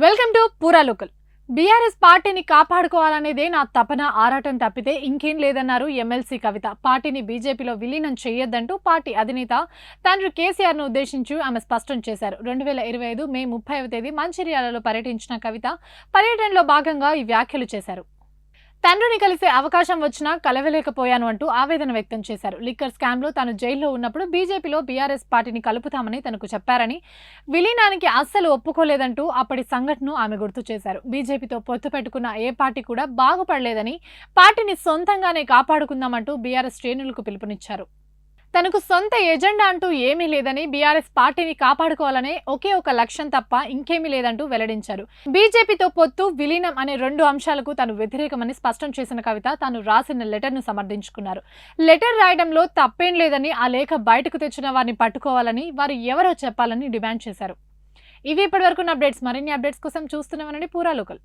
Welcome to పూరా local. BRS పార్టీని కాపాడుకోవాలనేదే నా తపన ఆరాటం తప్పితే ఇంకేం లేదన్నారు ఎమ్మెల్సీ కవిత. పార్టీని బీజేపీలో విలీనం చేయొద్దంటూ పార్టీ అధినేత తండ్రి కేసీఆర్ను ఉద్దేశించి ఆమె స్పష్టం చేశారు. 2025 మే 30వ తేదీ మంచిర్యాలలో పర్యటించిన కవిత పర్యటనలో భాగంగా ఈ వ్యాఖ్యలు చేశారు. తండ్రిని కలిసే అవకాశం వచ్చినా కలవలేకపోయాను అంటూ ఆవేదన వ్యక్తం చేశారు. లిక్కర్ స్కామ్లో తాను జైల్లో ఉన్నప్పుడు బీజేపీలో బీఆర్ఎస్ పార్టీని కలుపుతామని తనకు చెప్పారని, విలీనానికి అస్సలు ఒప్పుకోలేదంటూ అప్పటి సంఘటనను ఆమె గుర్తు చేశారు. బీజేపీతో పొత్తు పెట్టుకున్న ఏ పార్టీ కూడా బాగుపడలేదని, పార్టీని సొంతంగానే కాపాడుకుందామంటూ బీఆర్ఎస్ శ్రేణులకు పిలుపునిచ్చారు. తనకు సొంత ఎజెండా అంటూ ఏమీ లేదని, బీఆర్ఎస్ పార్టీని కాపాడుకోవాలనే ఒకే ఒక లక్ష్యం తప్ప ఇంకేమీ లేదంటూ వెల్లడించారు. బీజేపీతో పొత్తు, విలీనం అనే రెండు అంశాలకు తాను వ్యతిరేకమని స్పష్టం చేసిన కవిత తాను రాసిన లెటర్ను సమర్థించుకున్నారు. లెటర్ రాయడంలో తప్పేం లేదని, ఆ లేఖ బయటకు తెచ్చిన వారిని పట్టుకోవాలని, వారు ఎవరో చెప్పాలని డిమాండ్ చేశారు. ఇవి ఇప్పటివరకు అప్డేట్స్. మరిన్ని అప్డేట్స్ కోసం చూస్తూనే ఉండండి పూరా లోకల్.